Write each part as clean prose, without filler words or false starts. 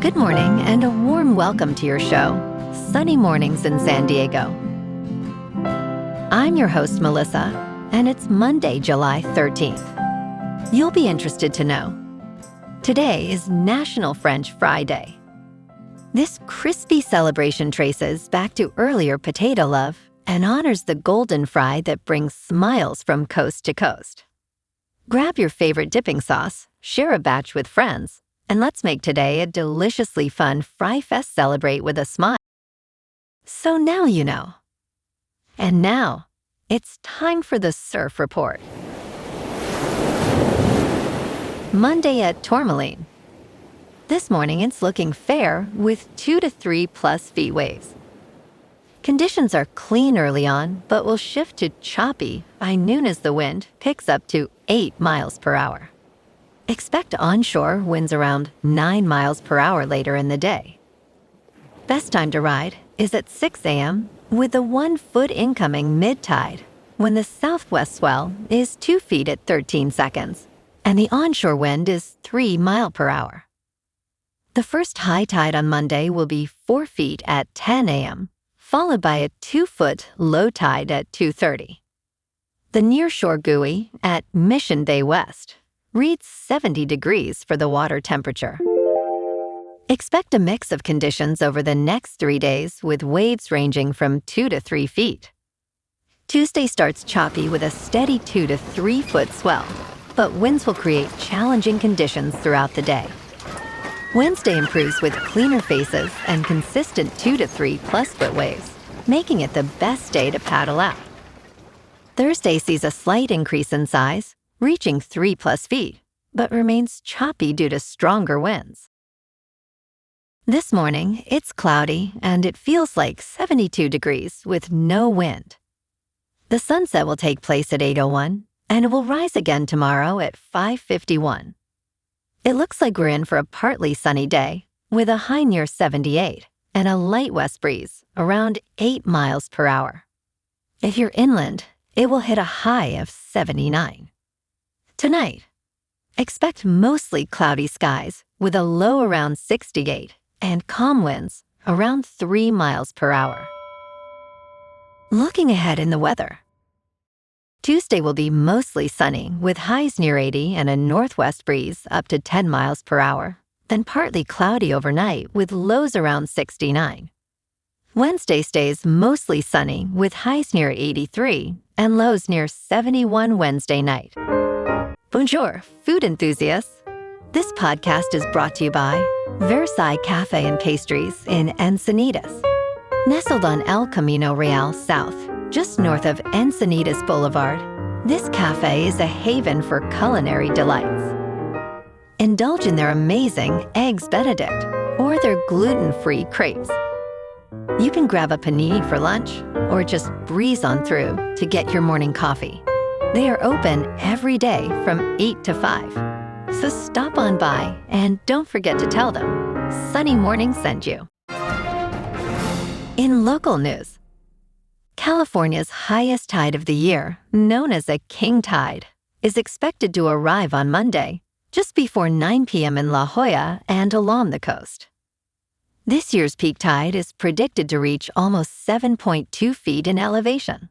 Good morning and a warm welcome to your show, Sunny Mornings in San Diego. I'm your host, Melissa, and it's Monday, July 13th. You'll be interested to know, today is National French Fry Day. This crispy celebration traces back to earlier potato love and honors the golden fry that brings smiles from coast to coast. Grab your favorite dipping sauce, share a batch with friends, and let's make today a deliciously fun Fry Fest celebrate with a smile. So now you know. And now, it's time for the Surf Report. Monday at Tourmaline. This morning it's looking fair with 2 to 3 plus feet waves. Conditions are clean early on, but will shift to choppy by noon as the wind picks up to 8 miles per hour. Expect onshore winds around 9 miles per hour later in the day. Best time to ride is at 6 a.m. with a 1 foot incoming mid-tide when the southwest swell is 2 feet at 13 seconds and the onshore wind is 3 miles per hour. The first high tide on Monday will be 4 feet at 10 a.m., followed by a 2 foot low tide at 2:30. The nearshore buoy at Mission Bay West reads 70 degrees for the water temperature. Expect a mix of conditions over the next 3 days with waves ranging from 2 to 3 feet. Tuesday starts choppy with a steady 2 to 3 foot swell, but winds will create challenging conditions throughout the day. Wednesday improves with cleaner faces and consistent 2 to 3 plus foot waves, making it the best day to paddle out. Thursday sees a slight increase in size, reaching 3 plus feet, but remains choppy due to stronger winds. This morning, it's cloudy and it feels like 72 degrees with no wind. The sunset will take place at 8:01 and it will rise again tomorrow at 5:51. It looks like we're in for a partly sunny day with a high near 78 and a light west breeze around 8 miles per hour. If you're inland, it will hit a high of 79. Tonight, expect mostly cloudy skies with a low around 68 and calm winds around 3 miles per hour. Looking ahead in the weather. Tuesday will be mostly sunny with highs near 80 and a northwest breeze up to 10 miles per hour, then partly cloudy overnight with lows around 69. Wednesday stays mostly sunny with highs near 83 and lows near 71 Wednesday night. Bonjour, food enthusiasts. This podcast is brought to you by Versailles Cafe and Pastries in Encinitas. Nestled on El Camino Real South, just north of Encinitas Boulevard, this cafe is a haven for culinary delights. Indulge in their amazing Eggs Benedict or their gluten-free crepes. You can grab a panini for lunch or just breeze on through to get your morning coffee. They are open every day from 8 to 5. So stop on by and don't forget to tell them Sunny Morning sent you. In local news, California's highest tide of the year, known as a king tide, is expected to arrive on Monday, just before 9 p.m. in La Jolla and along the coast. This year's peak tide is predicted to reach almost 7.2 feet in elevation.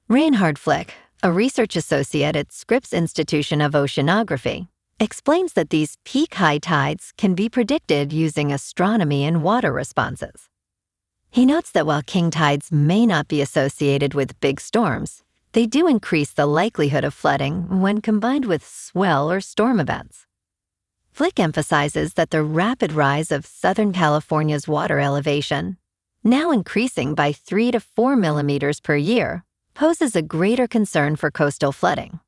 Reinhard Flick, a research associate at Scripps Institution of Oceanography, explains that these peak high tides can be predicted using astronomy and water responses. He notes that while king tides may not be associated with big storms, they do increase the likelihood of flooding when combined with swell or storm events. Flick emphasizes that the rapid rise of Southern California's water elevation, now increasing by 3 to 4 millimeters per year, poses a greater concern for coastal flooding.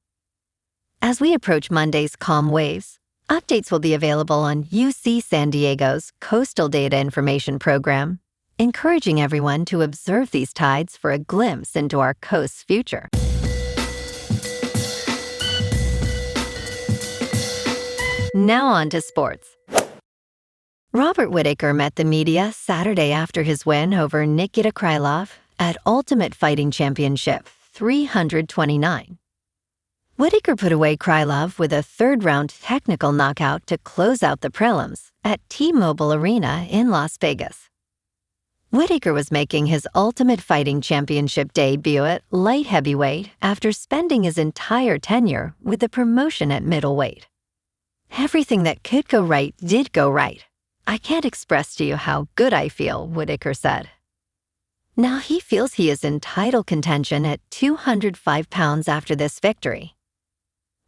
As we approach Monday's calm waves, updates will be available on UC San Diego's Coastal Data Information Program, encouraging everyone to observe these tides for a glimpse into our coast's future. Now on to sports. Robert Whittaker met the media Saturday after his win over Nikita Krylov at Ultimate Fighting Championship 329. Whitaker put away Krylov with a third-round technical knockout to close out the prelims at T-Mobile Arena in Las Vegas. Whitaker was making his Ultimate Fighting Championship debut at light heavyweight after spending his entire tenure with the promotion at middleweight. Everything that could go right did go right. I can't express to you how good I feel, Whitaker said. Now he feels he is in title contention at 205 pounds after this victory.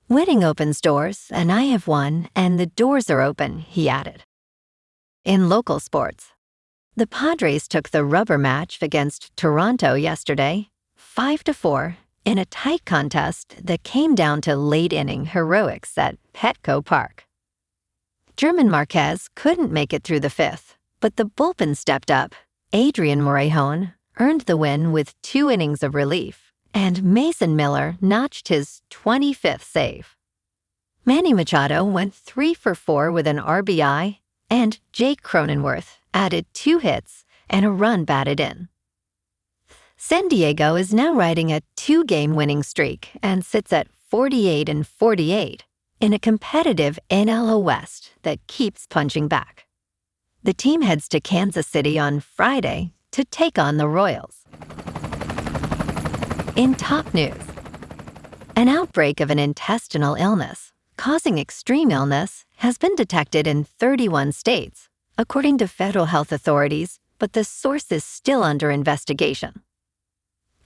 Winning opens doors, and I have won, and the doors are open, he added. In local sports, the Padres took the rubber match against Toronto yesterday, 5-4, in a tight contest that came down to late-inning heroics at Petco Park. German Marquez couldn't make it through the fifth, but the bullpen stepped up. Adrian Morejon earned the win with 2 innings of relief, and Mason Miller notched his 25th save. Manny Machado went 3 for 4 with an RBI, and Jake Cronenworth added 2 hits and a run batted in. San Diego is now riding a 2-game winning streak and sits at 48-48 in a competitive NL West that keeps punching back. The team heads to Kansas City on Friday to take on the Royals. In top news, an outbreak of an intestinal illness causing extreme illness has been detected in 31 states, according to federal health authorities, but the source is still under investigation.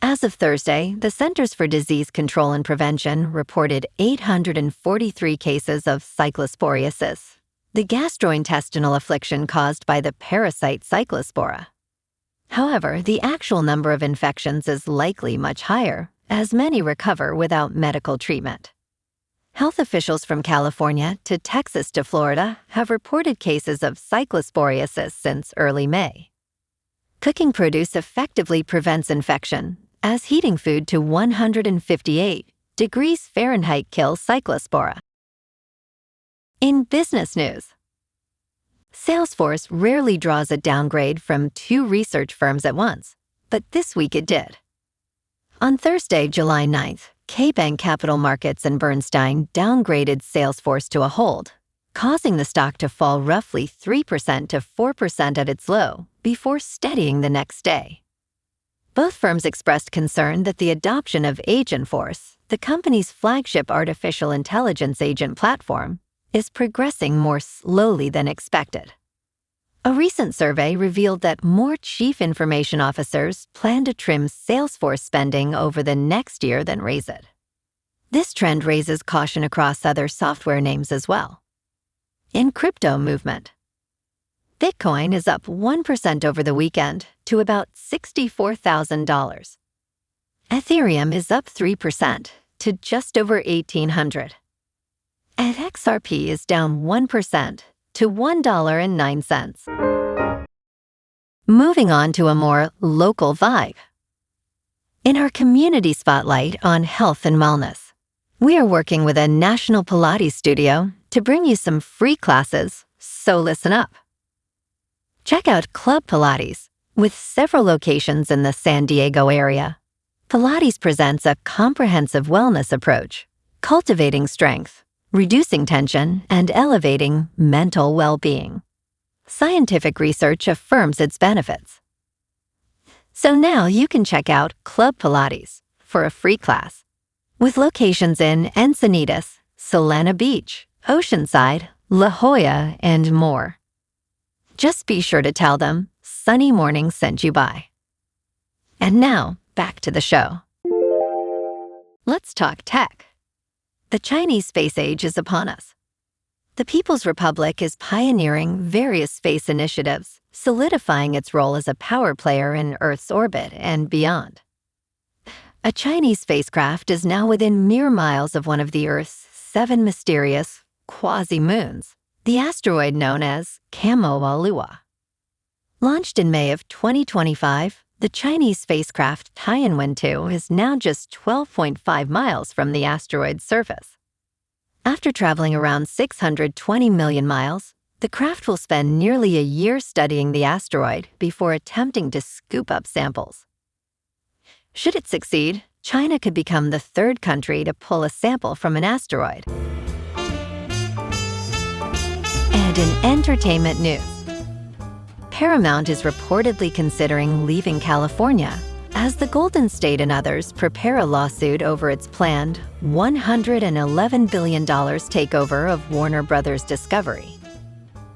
As of Thursday, the Centers for Disease Control and Prevention reported 843 cases of cyclosporiasis, the gastrointestinal affliction caused by the parasite cyclospora. However, the actual number of infections is likely much higher, as many recover without medical treatment. Health officials from California to Texas to Florida have reported cases of cyclosporiasis since early May. Cooking produce effectively prevents infection, as heating food to 158 degrees Fahrenheit kills cyclospora. In business news, Salesforce rarely draws a downgrade from 2 research firms at once, but this week it did. On Thursday, July 9th, KeyBank Capital Markets and Bernstein downgraded Salesforce to a hold, causing the stock to fall roughly 3% to 4% at its low before steadying the next day. Both firms expressed concern that the adoption of Agentforce, the company's flagship artificial intelligence agent platform, is progressing more slowly than expected. A recent survey revealed that more chief information officers plan to trim Salesforce spending over the next year than raise it. This trend raises caution across other software names as well. In crypto movement, Bitcoin is up 1% over the weekend to about $64,000. Ethereum is up 3% to just over $1,800. And XRP is down 1% to $1.09. Moving on to a more local vibe. In our community spotlight on health and wellness, we are working with a national Pilates studio to bring you some free classes, so listen up. Check out Club Pilates, with several locations in the San Diego area. Pilates presents a comprehensive wellness approach, cultivating strength, reducing tension, and elevating mental well-being. Scientific research affirms its benefits. So now you can check out Club Pilates for a free class, with locations in Encinitas, Solana Beach, Oceanside, La Jolla, and more. Just be sure to tell them Sunny Morning sent you by. And now, back to the show. Let's talk tech. The Chinese space age is upon us. The People's Republic is pioneering various space initiatives, solidifying its role as a power player in Earth's orbit and beyond. A Chinese spacecraft is now within mere miles of one of the Earth's 7 mysterious quasi-moons, the asteroid known as Kamoa-Lua. Launched in May of 2025, the Chinese spacecraft Tianwen-2 is now just 12.5 miles from the asteroid's surface. After traveling around 620 million miles, the craft will spend nearly a year studying the asteroid before attempting to scoop up samples. Should it succeed, China could become the third country to pull a sample from an asteroid. And in entertainment news, Paramount is reportedly considering leaving California as the Golden State and others prepare a lawsuit over its planned $111 billion takeover of Warner Bros. Discovery.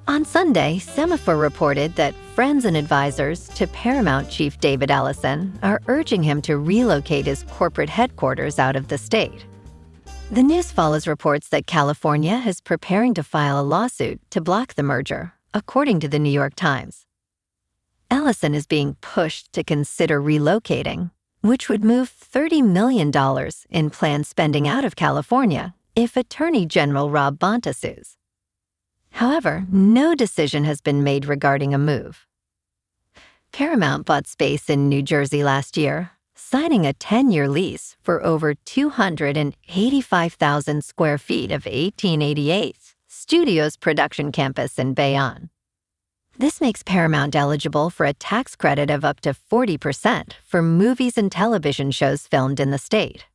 On Sunday, Semaphore reported that friends and advisors to Paramount chief David Ellison are urging him to relocate his corporate headquarters out of the state. The news follows reports that California is preparing to file a lawsuit to block the merger, according to the New York Times. Ellison is being pushed to consider relocating, which would move $30 million in planned spending out of California if Attorney General Rob Bonta sues. However, no decision has been made regarding a move. Paramount bought space in New Jersey last year, signing a 10-year lease for over 285,000 square feet of 1888 Studios production campus in Bayonne. This makes Paramount eligible for a tax credit of up to 40% for movies and television shows filmed in the state.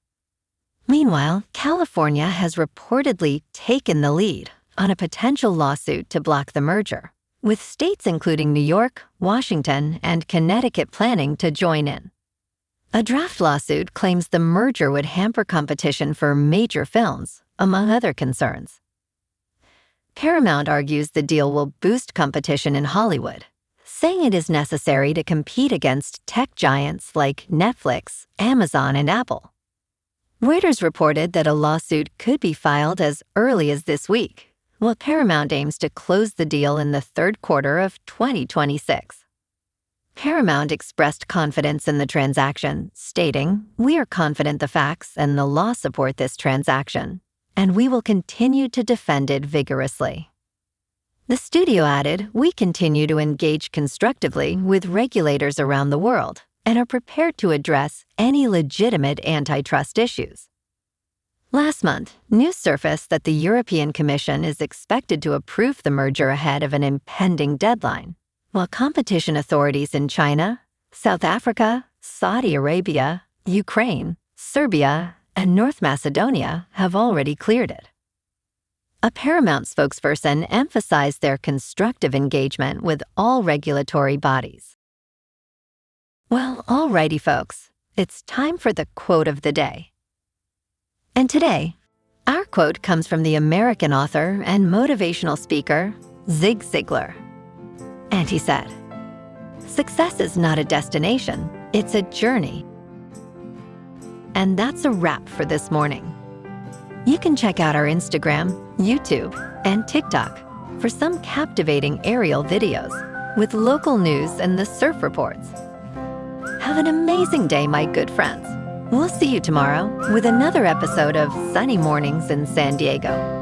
Meanwhile, California has reportedly taken the lead on a potential lawsuit to block the merger, with states including New York, Washington, and Connecticut planning to join in. A draft lawsuit claims the merger would hamper competition for major films, among other concerns. Paramount argues the deal will boost competition in Hollywood, saying it is necessary to compete against tech giants like Netflix, Amazon, and Apple. Reuters reported that a lawsuit could be filed as early as this week, while Paramount aims to close the deal in the third quarter of 2026. Paramount expressed confidence in the transaction, stating, "We are confident the facts and the law support this transaction, and we will continue to defend it vigorously." The studio added, "We continue to engage constructively with regulators around the world and are prepared to address any legitimate antitrust issues." Last month, news surfaced that the European Commission is expected to approve the merger ahead of an impending deadline, while competition authorities in China, South Africa, Saudi Arabia, Ukraine, Serbia, and North Macedonia have already cleared it. A Paramount spokesperson emphasized their constructive engagement with all regulatory bodies. Well, alrighty folks, it's time for the quote of the day. And today, our quote comes from the American author and motivational speaker, Zig Ziglar. And he said, "Success is not a destination, it's a journey." And that's a wrap for this morning. You can check out our Instagram, YouTube, and TikTok for some captivating aerial videos with local news and the surf reports. Have an amazing day, my good friends. We'll see you tomorrow with another episode of Sunny Mornings in San Diego.